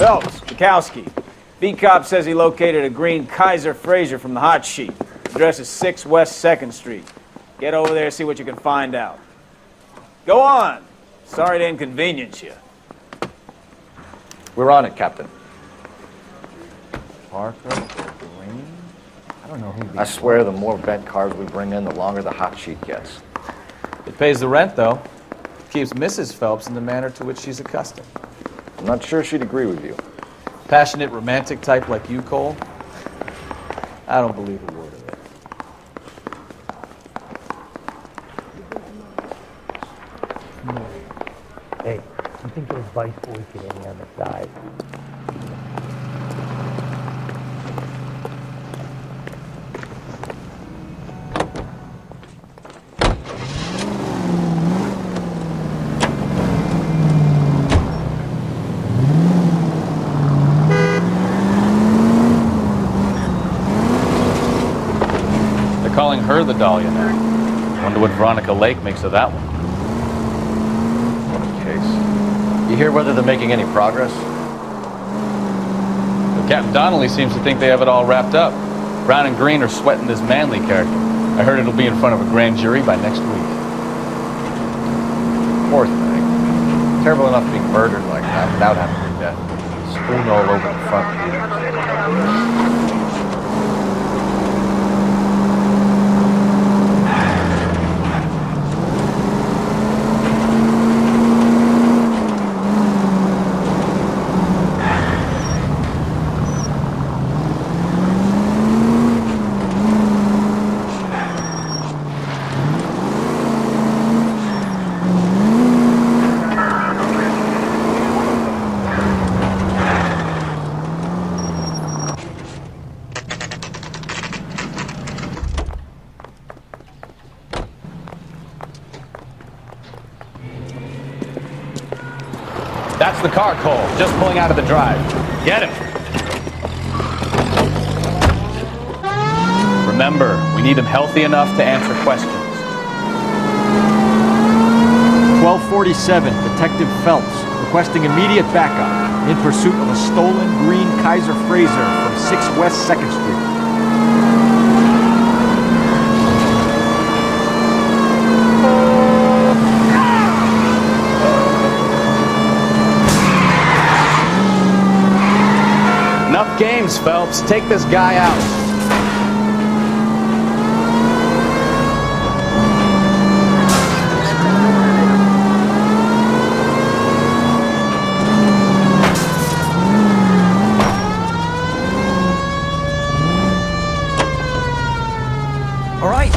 Phelps, Bukowski. B-Cop says he located a green Kaiser Frazer from the hot sheet. Address is 6 West 2nd Street. Get over there and see what you can find out. Go on. Sorry to inconvenience you. We're on it, Captain. Parker, Green? I don't know who these I swear the more bent cars we bring in, the longer the hot sheet gets. It pays the rent, though. Keeps Mrs. Phelps in the manner to which she's accustomed. I'm not sure she'd agree with you. Passionate, romantic type like you, Cole? I don't believe a word of it. Hey, you think those Vice boys get any on the side? Calling her the Dahlia now. Wonder what Veronica Lake makes of that one. What a case. You hear whether they're making any progress? Well, Captain Donnelly seems to think they have it all wrapped up. Brown and Green are sweating this Manley character. I heard it'll be in front of a grand jury by next week. Poor thing. Terrible enough being murdered like that without having her death. Spoon all over the front. That's the car, Cole. Just pulling out of the drive. Get him. Remember, we need him healthy enough to answer questions. 1247, Detective Phelps, requesting immediate backup in pursuit of a stolen green Kaiser Frazer from 6 West 2nd Street. Enough games, Phelps. Take this guy out.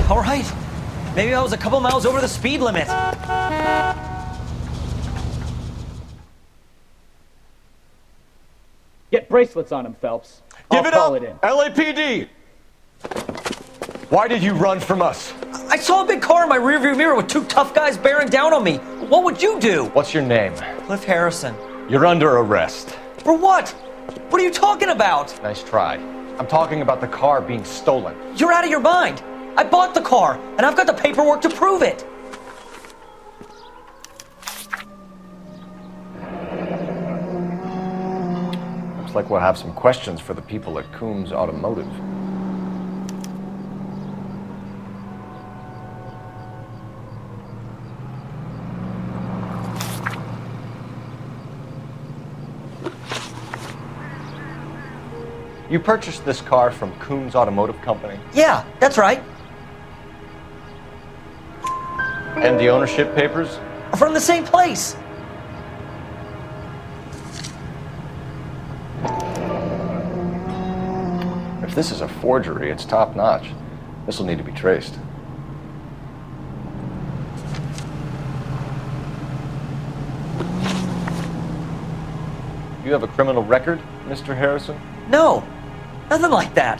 All right. Maybe I was a couple miles over the speed limit. Get bracelets on him, Phelps. Give it up! It in. LAPD! Why did you run from us? I saw a big car in my rearview mirror with 2 tough guys bearing down on me. What would you do? What's your name? Cliff Harrison. You're under arrest. For what? What are you talking about? Nice try. I'm talking about the car being stolen. You're out of your mind. I bought the car, and I've got the paperwork to prove it. Looks like we'll have some questions for the people at Coombs Automotive. You purchased this car from Coombs Automotive Company? Yeah, that's right. And the ownership papers? From the same place. If this is a forgery, it's top-notch. This will need to be traced. You have a criminal record, Mr. Harrison? No, nothing like that.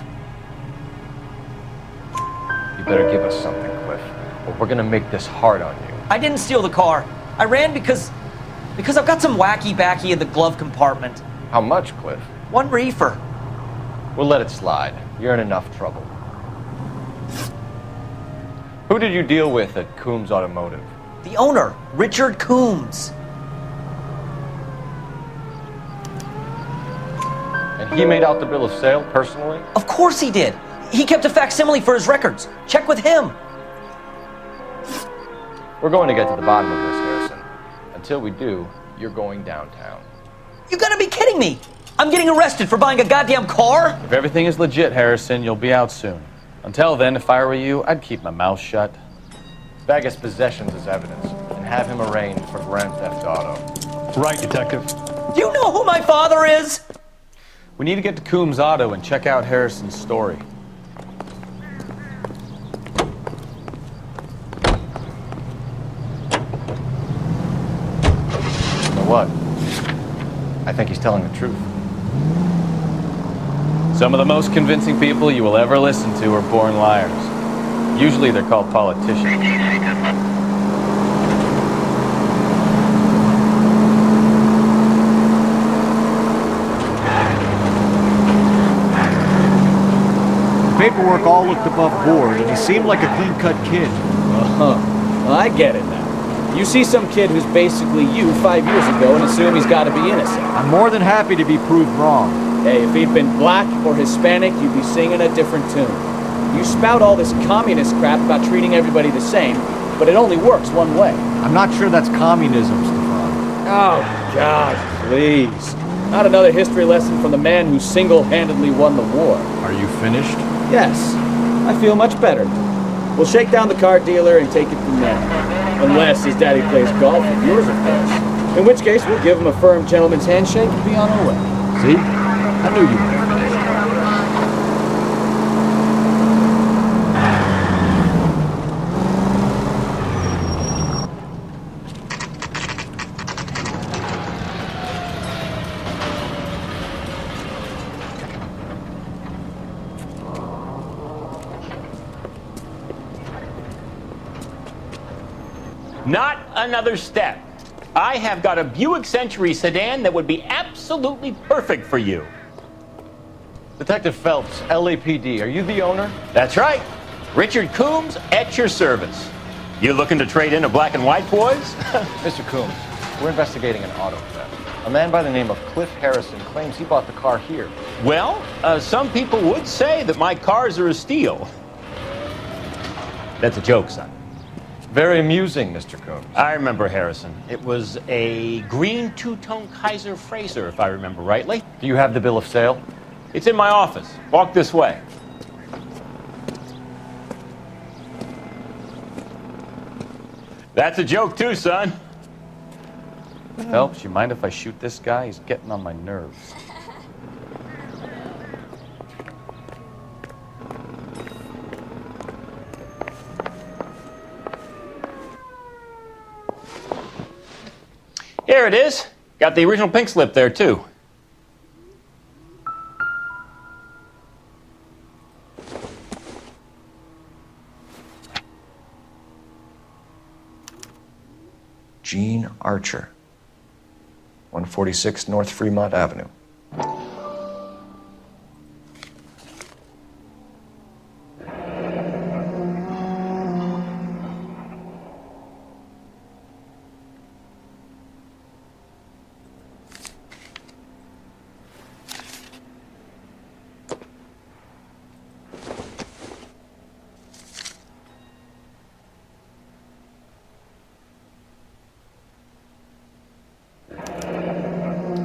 You better give us something, Cliff, or we're gonna make this hard on you. I didn't steal the car. I ran because I've got some wacky-backy in the glove compartment. How much, Cliff? 1 reefer. We'll let it slide. You're in enough trouble. Who did you deal with at Coombs Automotive? The owner, Richard Coombs. He made out the bill of sale personally? Of course he did. He kept a facsimile for his records. Check with him. We're going to get to the bottom of this, Harrison. Until we do, you're going downtown. You gotta be kidding me. I'm getting arrested for buying a goddamn car? If everything is legit, Harrison, you'll be out soon. Until then, if I were you, I'd keep my mouth shut. Bag his possessions as evidence and have him arraigned for grand theft auto. Right, Detective. Do you know who my father is? We need to get to Coombs Auto and check out Harrison's story. So what? I think he's telling the truth. Some of the most convincing people you will ever listen to are born liars. Usually they're called politicians. The paperwork all looked above board, and he seemed like a clean-cut kid. Well, I get it now. You see some kid who's basically you 5 years ago and assume he's got to be innocent. I'm more than happy to be proved wrong. Hey, if he'd been black or Hispanic, you'd be singing a different tune. You spout all this communist crap about treating everybody the same, but it only works one way. I'm not sure that's communism, Stefan. Oh, God, please. Not another history lesson from the man who single-handedly won the war. Are you finished? Yes, I feel much better. We'll shake down the car dealer and take it from there. Unless his daddy plays golf with yours, of course. In which case, we'll give him a firm gentleman's handshake and be on our way. See? I knew you were finished. Not another step. I have got a Buick Century sedan that would be absolutely perfect for you. Detective Phelps, LAPD, are you the owner? That's right. Richard Coombs at your service. You looking to trade in a black and white, boys? Mr. Coombs, we're investigating an auto theft. A man by the name of Cliff Harrison claims he bought the car here. Well, some people would say that my cars are a steal. That's a joke, son. Very amusing, Mr. Coombs. I remember Harrison. It was a green two-tone Kaiser Frazer, if I remember rightly. Do you have the bill of sale? It's in my office. Walk this way. That's a joke too, son. Phelps, you mind if I shoot this guy? He's getting on my nerves. Here it is. Got the original pink slip there too. Gene Archer, 146 North Fremont Avenue.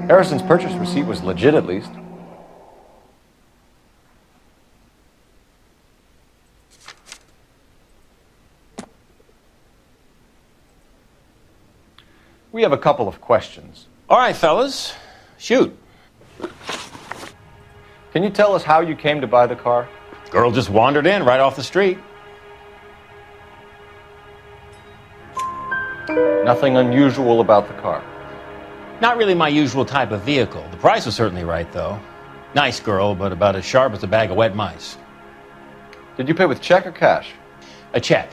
Harrison's purchase receipt was legit, at least. We have a couple of questions. All right, fellas. Shoot. Can you tell us how you came to buy the car? Girl just wandered in right off the street. Nothing unusual about the car. Not really my usual type of vehicle. The price was certainly right, though. Nice girl, but about as sharp as a bag of wet mice. Did you pay with check or cash? A check.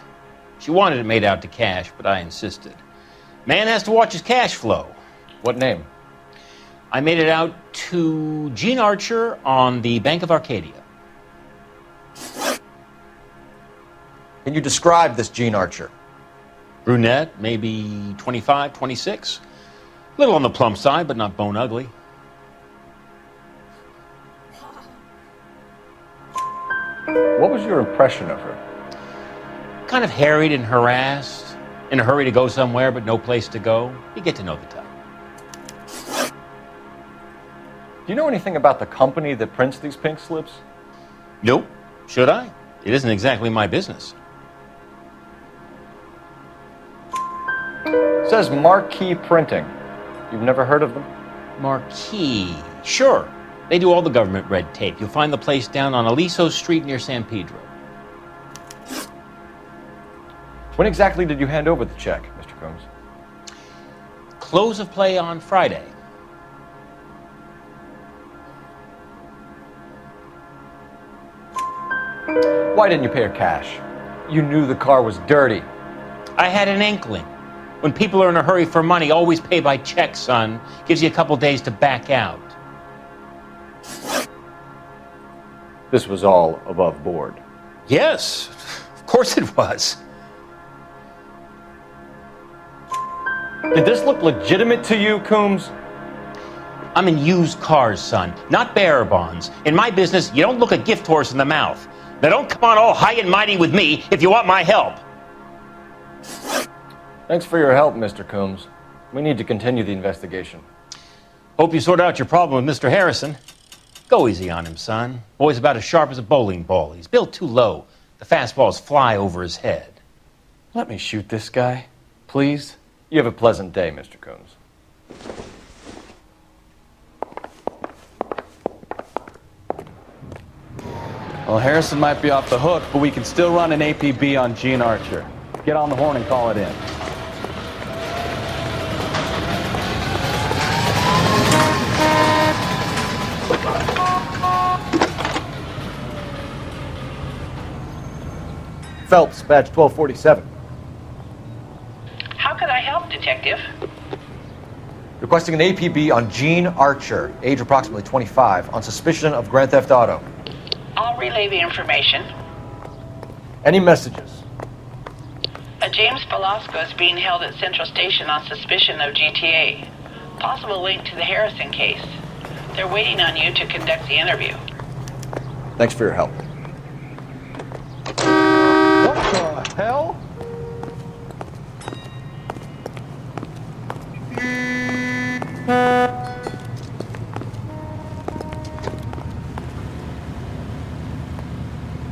She wanted it made out to cash, but I insisted. Man has to watch his cash flow. What name? I made it out to Gene Archer on the Bank of Arcadia. Can you describe this Gene Archer? Brunette, maybe 25, 26. Little on the plump side, but not bone ugly. was your impression of her? Kind of harried and harassed, in a hurry to go somewhere but no place to go. You get to know the type. Do you know anything about the company that prints these pink slips? Nope. Should I? It isn't exactly my business. It says Marquee Printing. You've never heard of them? Marquee. Sure. They do all the government red tape. You'll find the place down on Aliso Street near San Pedro. When exactly did you hand over the check, Mr. Combs? Close of play on Friday. Why didn't you pay her cash? You knew the car was dirty. I had an inkling. When people are in a hurry for money, always pay by check, son. Gives you a couple days to back out. This was all above board. Yes, of course it was. Did this look legitimate to you, Coombs? I'm in used cars, son, not bearer bonds. In my business, you don't look a gift horse in the mouth. Now don't come on all high and mighty with me if you want my help. Thanks for your help, Mr. Coombs. We need to continue the investigation. Hope you sort out your problem with Mr. Harrison. Go easy on him, son. Boy's about as sharp as a bowling ball. He's built too low. The fastballs fly over his head. Let me shoot this guy, please. You have a pleasant day, Mr. Coombs. Well, Harrison might be off the hook, but we can still run an APB on Gene Archer. Get on the horn and call it in. Phelps, badge 1247. How could I help, Detective? Requesting an APB on Gene Archer, age approximately 25, on suspicion of Grand Theft Auto. I'll relay the information. Any messages? A James Velasco is being held at Central Station on suspicion of GTA. Possible link to the Harrison case. They're waiting on you to conduct the interview. Thanks for your help. What the hell?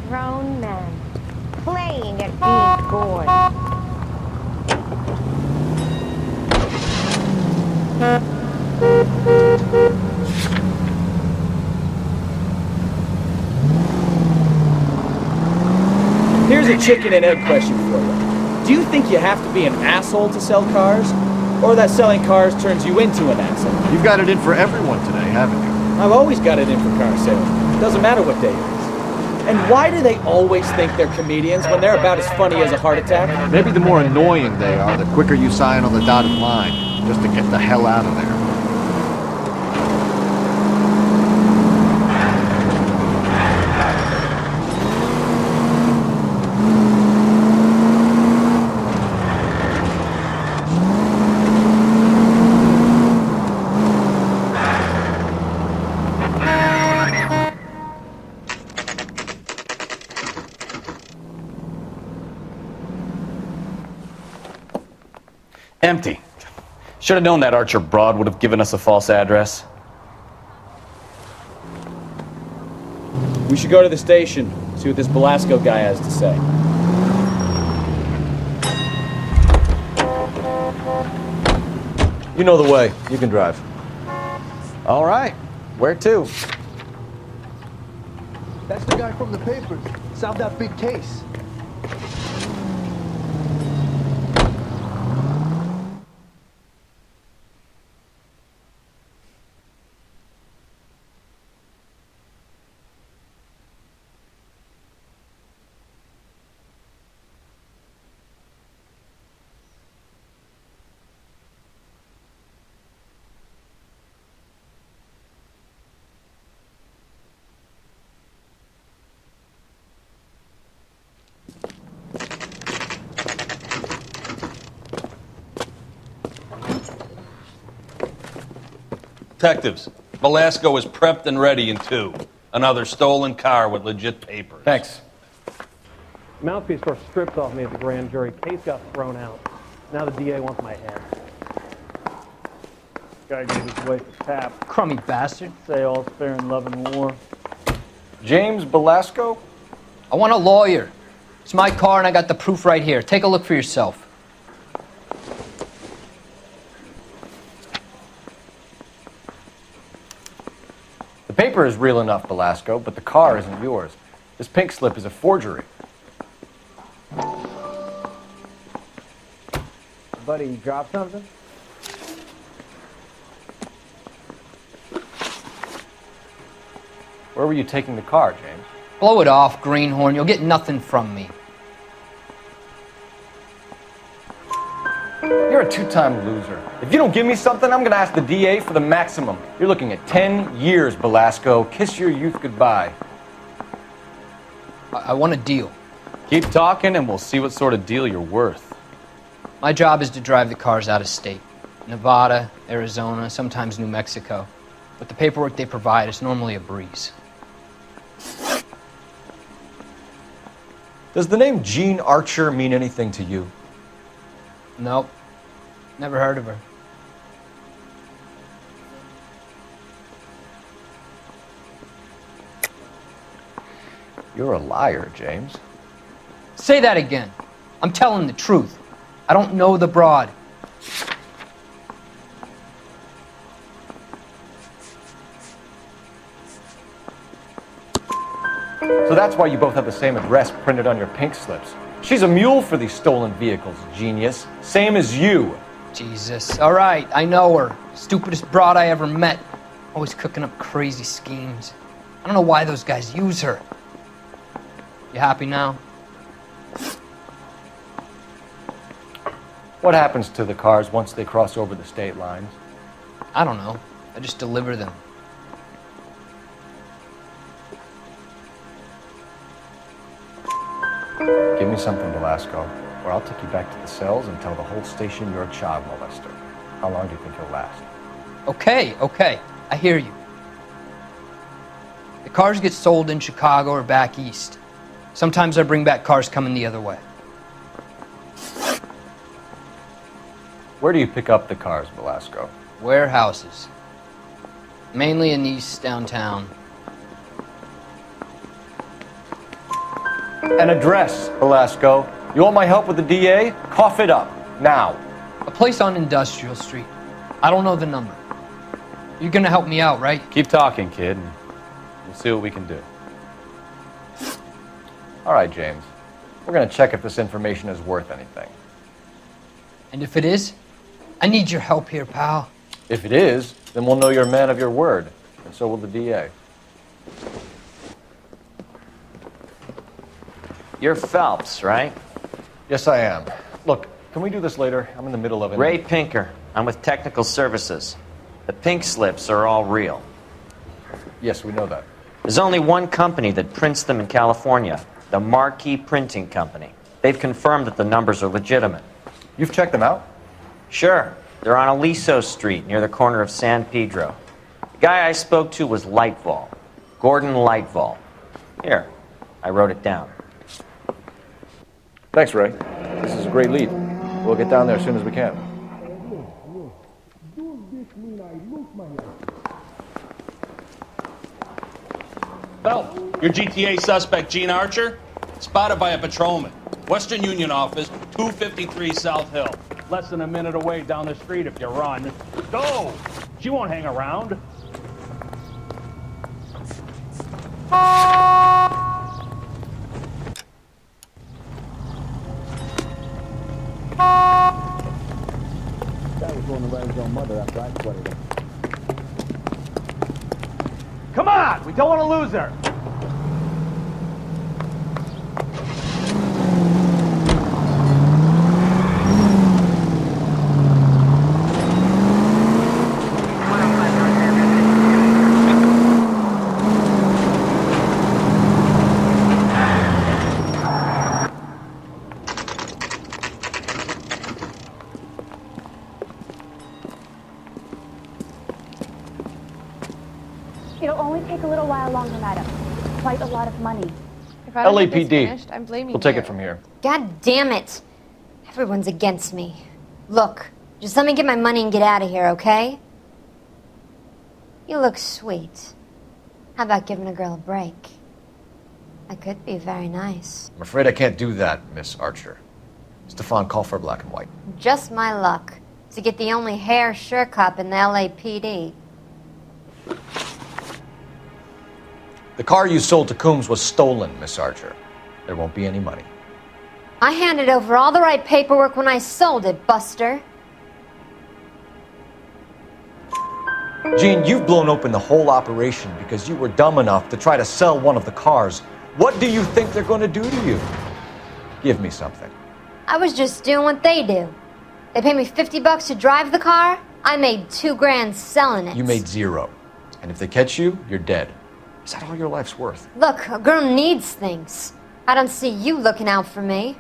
Grown men playing at being bored. Here's a chicken and egg question for you. Do you think you have to be an asshole to sell cars? Or that selling cars turns you into an asshole? You've got it in for everyone today, haven't you? I've always got it in for car sales. Doesn't matter what day it is. And why do they always think they're comedians when they're about as funny as a heart attack? Maybe the more annoying they are, the quicker you sign on the dotted line, just to get the hell out of there. Empty. Should have known that Archer broad would have given us a false address. We should go to the station, see what this Velasco guy has to say. You know the way. You can drive. All right. Where to? That's the guy from the papers. Solved that big case. Detectives, Velasco is prepped and ready in 2. Another stolen car with legit papers. Thanks. Mouthpiece got stripped off me at the grand jury. Case got thrown out. Now the DA wants my head. Guy gave his wife a tap. Crummy bastard. Say all's fair in love and war. James Belasco? I want a lawyer. It's my car and I got the proof right here. Take a look for yourself. The paper is real enough, Belasco, but the car isn't yours. This pink slip is a forgery. Buddy, you dropped something? Where were you taking the car, James? Blow it off, greenhorn. You'll get nothing from me. You're a two-time loser. If you don't give me something, I'm gonna ask the DA for the maximum. You're looking at 10 years, Belasco. Kiss your youth goodbye. I want a deal. Keep talking and we'll see what sort of deal you're worth. My job is to drive the cars out of state. Nevada, Arizona, sometimes New Mexico. With the paperwork they provide, it's normally a breeze. Does the name Jean Archer mean anything to you? Nope. Never heard of her. You're a liar, James. Say that again. I'm telling the truth. I don't know the broad. So that's why you both have the same address printed on your pink slips. She's a mule for these stolen vehicles, genius. Same as you. Jesus. All right, I know her. Stupidest broad I ever met. Always cooking up crazy schemes. I don't know why those guys use her. You happy now? What happens to the cars once they cross over the state lines? I don't know. I just deliver them. Give me something, Belasco, or I'll take you back to the cells and tell the whole station you're a child molester. How long do you think you'll last? Okay. I hear you. The cars get sold in Chicago or back east. Sometimes I bring back cars coming the other way. Where do you pick up the cars, Belasco? Warehouses. Mainly in East downtown. An address, Belasco. You want my help with the DA? Cough it up, now. A place on Industrial Street. I don't know the number. You're gonna help me out, right? Keep talking, kid, and we'll see what we can do. All right, James. We're gonna check if this information is worth anything. And if it is, I need your help here, pal. If it is, then we'll know you're a man of your word, and so will the DA. You're Phelps, right? Yes, I am. Look, can we do this later? I'm in the middle of it. Ray Pinker. I'm with Technical Services. The pink slips are all real. Yes, we know that. There's only one company that prints them in California, the Marquee Printing Company. They've confirmed that the numbers are legitimate. You've checked them out? Sure. They're on Aliso Street, near the corner of San Pedro. The guy I spoke to was Lightval. Gordon Lightval. Here, I wrote it down. Thanks, Ray. This is a great lead. We'll get down there as soon as we can. Phelps, your GTA suspect, Gene Archer, spotted by a patrolman. Western Union office, 253 South Hill. Less than a minute away down the street if you run. Go! She won't hang around. That was going to raise your mother after I sweated him. Come on! We don't want to lose her! It'll only take a little while longer, madam. Quite a lot of money. If I don't get this finished, I'm blaming We'll take you. it from here. God damn it. Everyone's against me. Look, just let me get my money and get out of here, okay? You look sweet. How about giving a girl a break? That could be very nice. I'm afraid I can't do that, Miss Archer. Stefan, call for black and white. Just my luck to get the only hair sure cop in the LAPD. The car you sold to Coombs was stolen, Miss Archer. There won't be any money. I handed over all the right paperwork when I sold it, Buster. Gene, you've blown open the whole operation because you were dumb enough to try to sell one of the cars. What do you think they're going to do to you? Give me something. I was just doing what they do. They paid me $50 to drive the car. I made $2,000 selling it. You made zero. And if they catch you, you're dead. Is that all your life's worth? Look, a girl needs things. I don't see you looking out for me.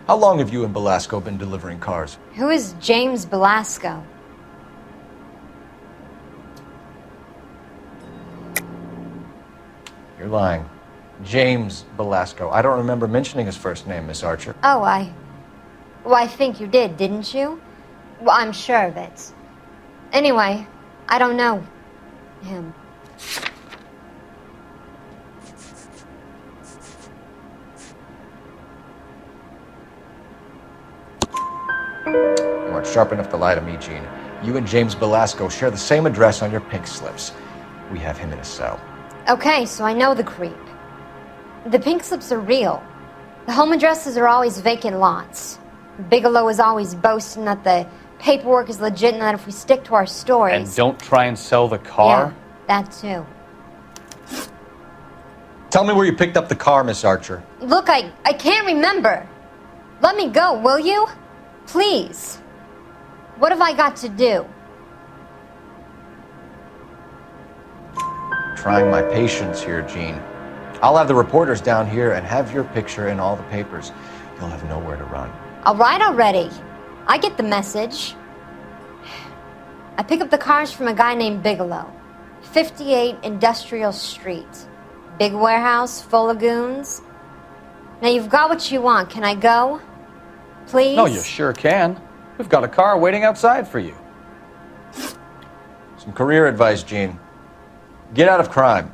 How long have you and Belasco been delivering cars? Who is James Belasco? You're lying. James Belasco. I don't remember mentioning his first name, Miss Archer. Oh, Well, I think you did, didn't you? Well, I'm sure of it. Anyway, I don't know him. You aren't sharp enough to lie to me, Gene. You and James Belasco share the same address on your pink slips. We have him in a cell. Okay, so I know the creep. The pink slips are real. The home addresses are always vacant lots. Bigelow is always boasting that the paperwork is legit and that if we stick to our stories... And don't try and sell the car? Yeah, that too. Tell me where you picked up the car, Miss Archer. Look, I can't remember. Let me go, will you? Please. What have I got to do? Trying my patience here, Gene. I'll have the reporters down here and have your picture in all the papers. You'll have nowhere to run. All right already. I get the message. I pick up the cars from a guy named Bigelow. 58 Industrial Street. Big warehouse, full of goons. Now you've got what you want. Can I go? Please? No, you sure can. We've got a car waiting outside for you. Some career advice, Gene. Get out of crime.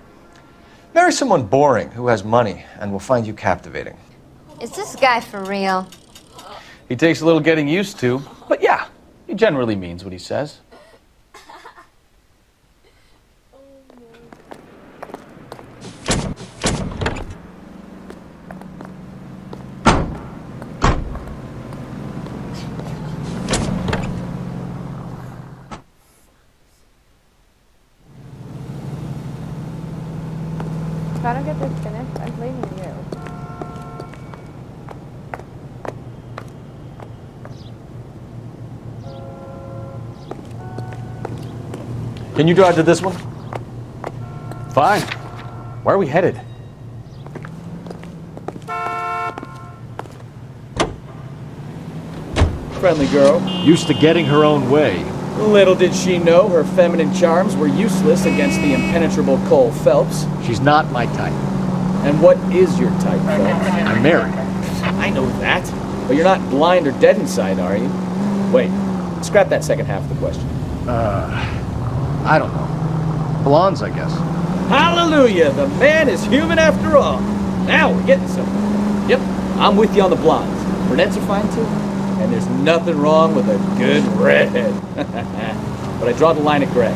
Marry someone boring who has money and will find you captivating. Is this guy for real? He takes a little getting used to, but yeah, he generally means what he says. If I don't get this finished, I'm blaming you. Can you drive to this one? Fine. Where are we headed? Friendly girl. Used to getting her own way. Little did she know her feminine charms were useless against the impenetrable Cole Phelps. She's not my type. And what is your type, Phelps? I'm married. I know that. But you're not blind or dead inside, are you? Wait, scrap that second half of the question. I don't know. Blondes, I guess. Hallelujah! The man is human after all. Now we're getting somewhere. Yep, I'm with you on the blondes. Brunettes are fine too. And there's nothing wrong with a good redhead. But I draw the line at gray.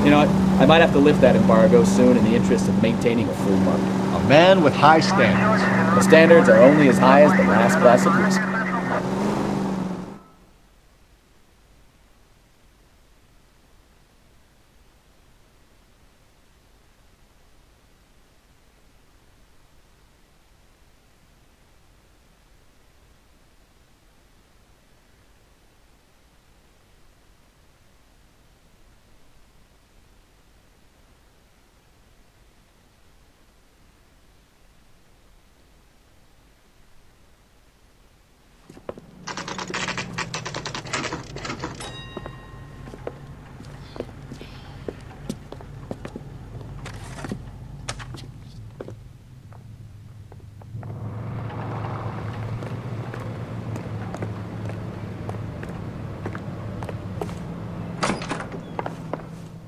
You know what? I might have to lift that embargo soon in the interest of maintaining a free market. A man with high standards. The standards are only as high as the last glass of whiskey.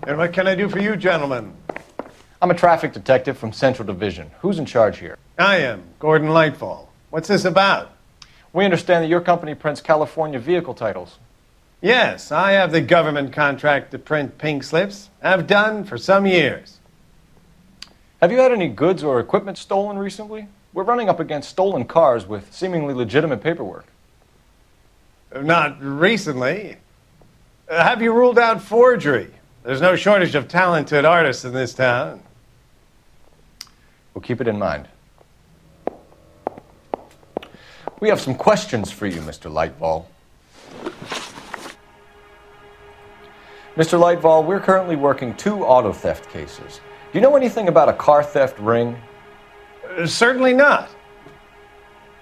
And what can I do for you, gentlemen? I'm a traffic detective from Central Division. Who's in charge here? I am, Gordon Lightfall. What's this about? We understand that your company prints California vehicle titles. Yes, I have the government contract to print pink slips. I've done for some years. Have you had any goods or equipment stolen recently? We're running up against stolen cars with seemingly legitimate paperwork. Not recently. Have you ruled out forgery? There's no shortage of talented artists in this town. We'll keep it in mind. We have some questions for you, Mr. Lightfall. Mr. Lightfall, we're currently working 2 auto theft cases. Do you know anything about a car theft ring? Certainly not.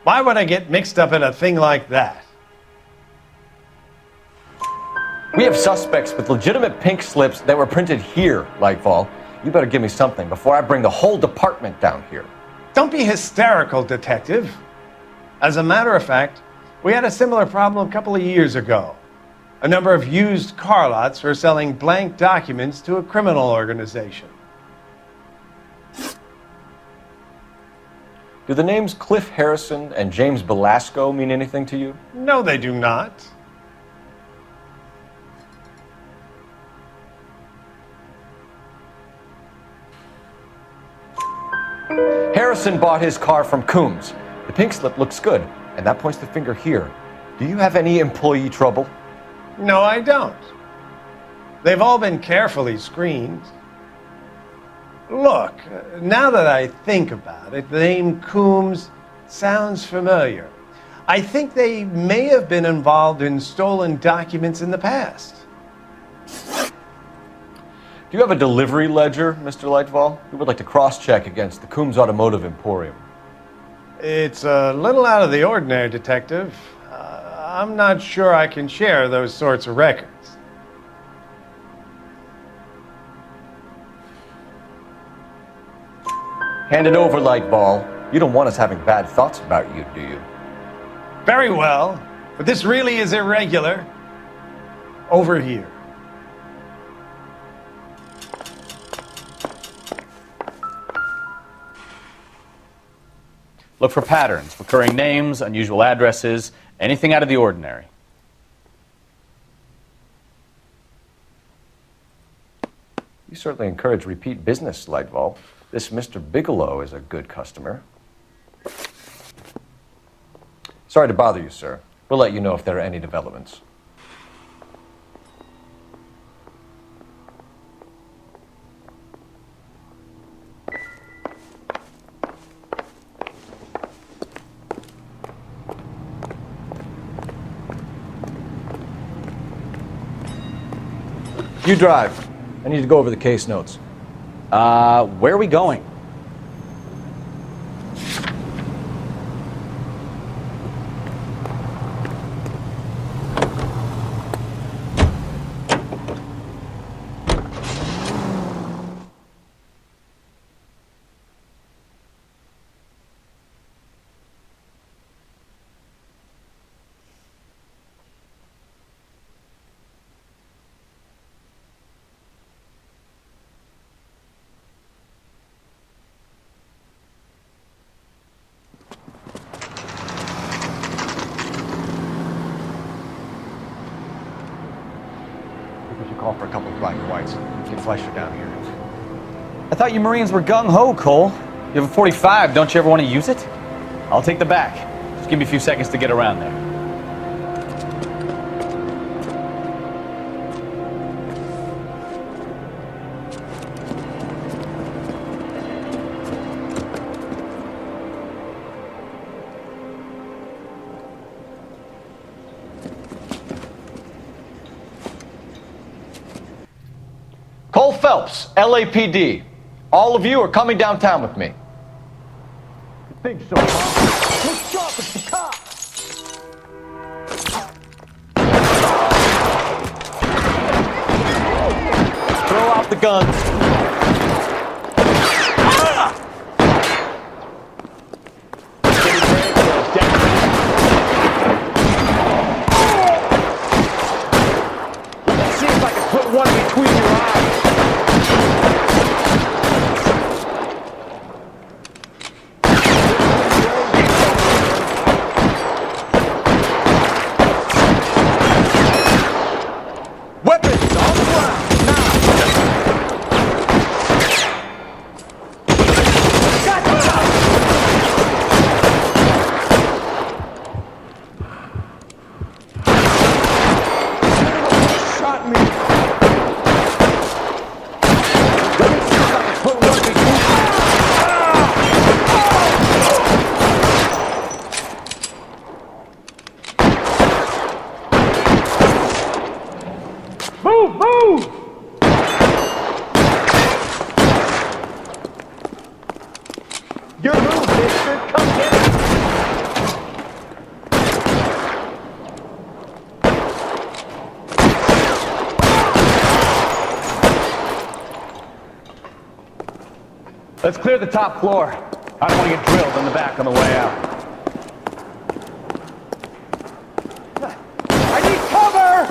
Why would I get mixed up in a thing like that? We have suspects with legitimate pink slips that were printed here, Lightfall. You better give me something before I bring the whole department down here. Don't be hysterical, Detective. As a matter of fact, we had a similar problem a couple of years ago. A number of used car lots were selling blank documents to a criminal organization. Do the names Cliff Harrison and James Belasco mean anything to you? No, they do not. Harrison bought his car from Coombs. The pink slip looks good, and that points the finger here. Do you have any employee trouble? No, I don't. They've all been carefully screened. Look, now that I think about it, the name Coombs sounds familiar. I think they may have been involved in stolen documents in the past. Do you have a delivery ledger, Mr. Lightfall? We would like to cross-check against the Coombs Automotive Emporium. It's a little out of the ordinary, Detective. I'm not sure I can share those sorts of records. Hand it over, Lightball. You don't want us having bad thoughts about you, do you? Very well, but this really is irregular. Over here. Look for patterns, recurring names, unusual addresses, anything out of the ordinary. You certainly encourage repeat business, Lightball. This Mr. Bigelow is a good customer. Sorry to bother you, sir. We'll let you know if there are any developments. You drive. I need to go over the case notes. Where are we going? Call for a couple of black and whites. Get Fleischer down here. I thought you Marines were gung-ho, Cole. You have a 45, don't you ever want to use it? I'll take the back. Just give me a few seconds to get around there. Cole Phelps, LAPD. All of you are coming downtown with me. You think so, huh? Look sharp, it's the cops! Throw out the guns. Let's see if I can put one between your eyes. Move! Move! Your move, mister. Come get it. Let's clear the top floor. I don't want to get drilled in the back on the way out. I need cover!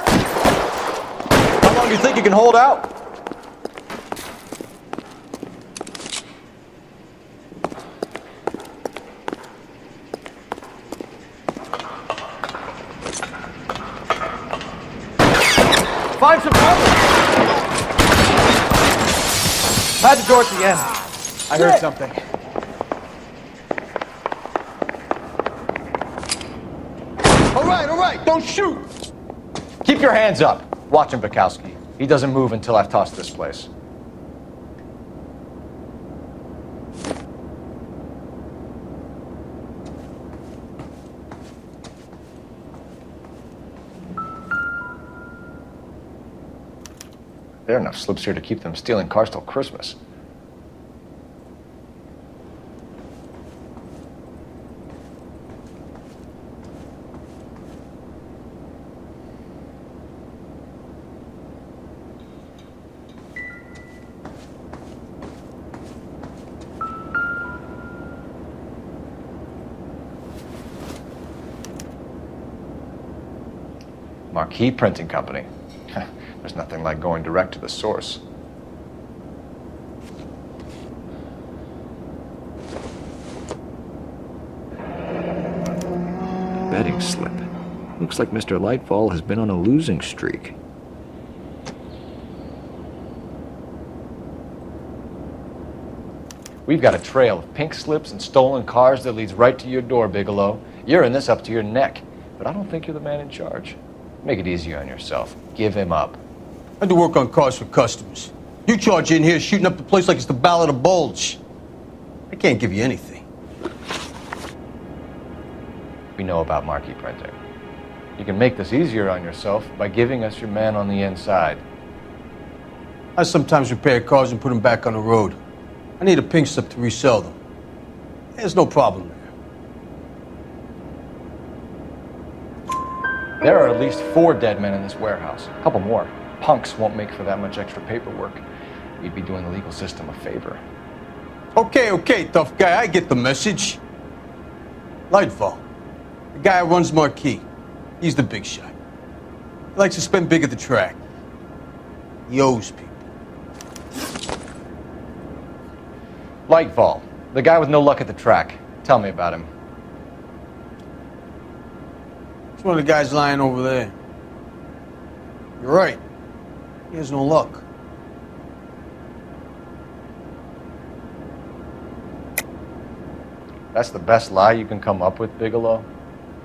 How long do you think you can hold out? Find some cover! Had the door at the end. I heard something. All right, don't shoot! Keep your hands up. Watch him, Bukowski. He doesn't move until I've tossed this place. There are enough slips here to keep them stealing cars till Christmas. Marquee Printing Company. There's nothing like going direct to the source. Betting slip. Looks like Mr. Lightfall has been on a losing streak. We've got a trail of pink slips and stolen cars that leads right to your door, Bigelow. You're in this up to your neck, but I don't think you're the man in charge. Make it easier on yourself. Give him up. I do work on cars for customers. You charge in here shooting up the place like it's the Ballad of Bulge. I can't give you anything. We know about marquee printing. You can make this easier on yourself by giving us your man on the inside. I sometimes repair cars and put them back on the road. I need a pink slip to resell them. There's no problem there. There are at least 4 dead men in this warehouse. A couple more. Punks won't make for that much extra paperwork. We'd be doing the legal system a favor. Okay, tough guy, I get the message. Lightfall, the guy who runs Marquee. He's the big shot. He likes to spend big at the track. He owes people. Lightfall, the guy with no luck at the track. Tell me about him. It's one of the guys lying over there. You're right. He has no luck. That's the best lie you can come up with, Bigelow?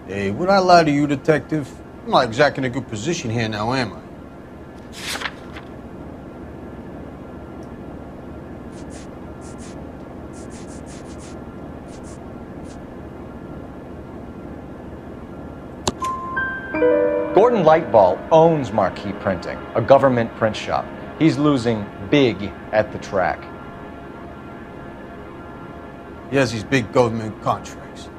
Hey, would I lie to you, detective? I'm not exactly in a good position here now, am I? Gordon Lightball owns Marquee Printing, a government print shop. He's losing big at the track. He has these big government contracts.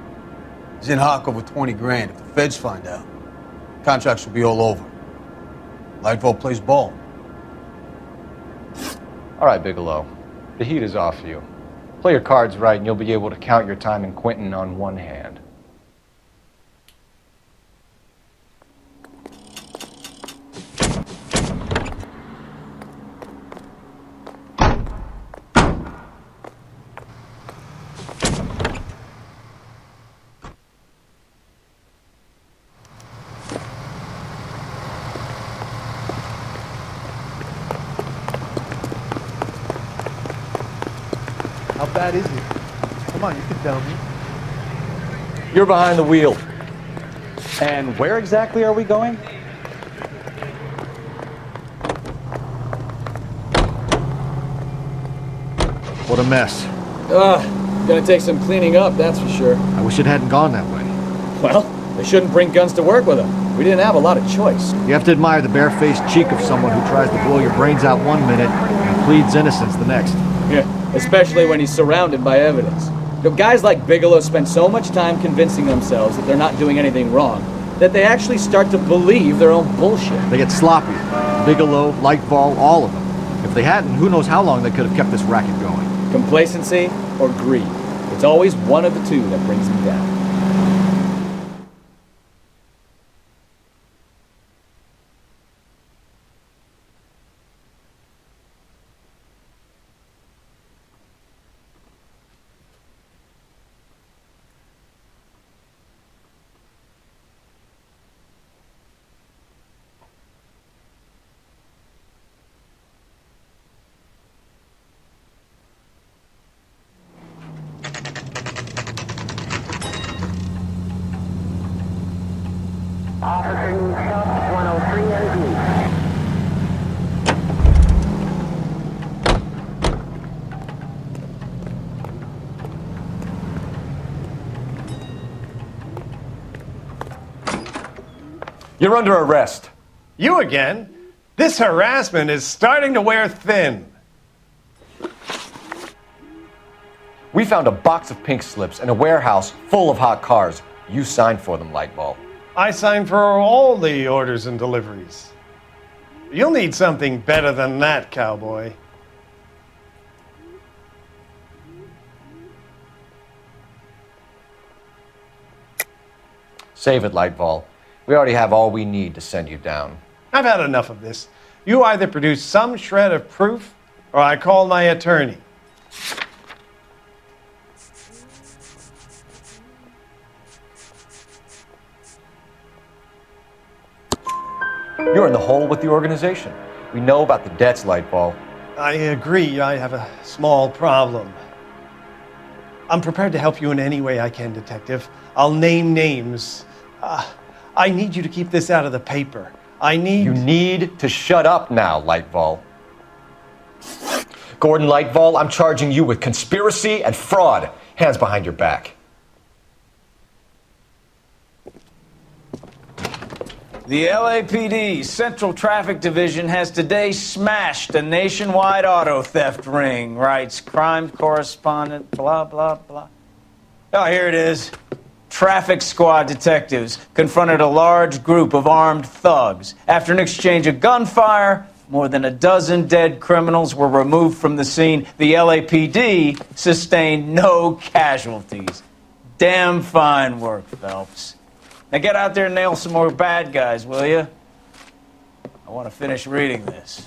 He's in hock over 20 grand. If the feds find out, contracts will be all over. Lightfall plays ball. All right, Bigelow. The heat is off you. Play your cards right and you'll be able to count your time in Quentin on one hand. How bad is it? Come on, you can tell me. You're behind the wheel. And where exactly are we going? What a mess. Gonna take some cleaning up, that's for sure. I wish it hadn't gone that way. Well, they shouldn't bring guns to work with them. We didn't have a lot of choice. You have to admire the barefaced cheek of someone who tries to blow your brains out one minute and pleads innocence the next. Yeah, especially when he's surrounded by evidence. You know, guys like Bigelow spend so much time convincing themselves that they're not doing anything wrong that they actually start to believe their own bullshit. They get sloppy. Bigelow, Lightfall, all of them. If they hadn't, who knows how long they could have kept this racket going. Complacency or greed. It's always one of the two that brings them down. You're under arrest. You again? This harassment is starting to wear thin. We found a box of pink slips in a warehouse full of hot cars. You signed for them, Lightball. I signed for all the orders and deliveries. You'll need something better than that, cowboy. Save it, Lightball. We already have all we need to send you down. I've had enough of this. You either produce some shred of proof, or I call my attorney. You're in the hole with the organization. We know about the debts, Lightball. I agree. I have a small problem. I'm prepared to help you in any way I can, Detective. I'll name names. I need you to keep this out of the paper. You need to shut up now, Lightball. Gordon Lightball, I'm charging you with conspiracy and fraud. Hands behind your back. The LAPD Central Traffic Division has today smashed a nationwide auto theft ring, writes crime correspondent, blah, blah, blah. Oh, here it is. Traffic squad detectives confronted a large group of armed thugs. After an exchange of gunfire, more than a dozen dead criminals were removed from the scene. The LAPD sustained no casualties. Damn fine work, Phelps. Now get out there and nail some more bad guys, will you? I want to finish reading this.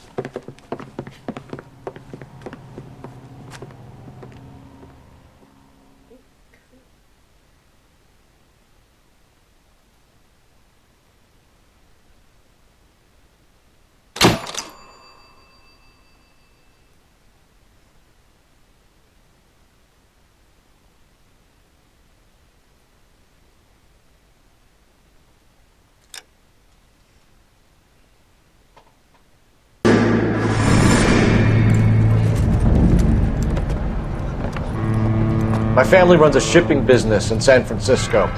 My family runs a shipping business in San Francisco.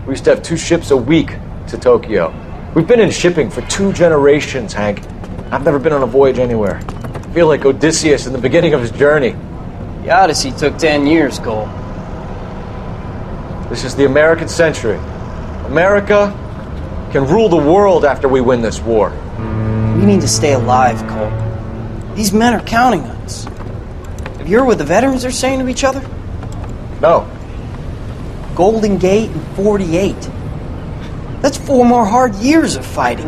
We used to have 2 ships a week to Tokyo. We've been in shipping for 2 generations, Hank. I've never been on a voyage anywhere. I feel like Odysseus in the beginning of his journey. The Odyssey took 10 years, Cole. This is the American century. America can rule the world after we win this war. We need to stay alive, Cole. These men are counting on us. Have you heard what the veterans are saying to each other? No. Golden Gate and 48. That's 4 more hard years of fighting.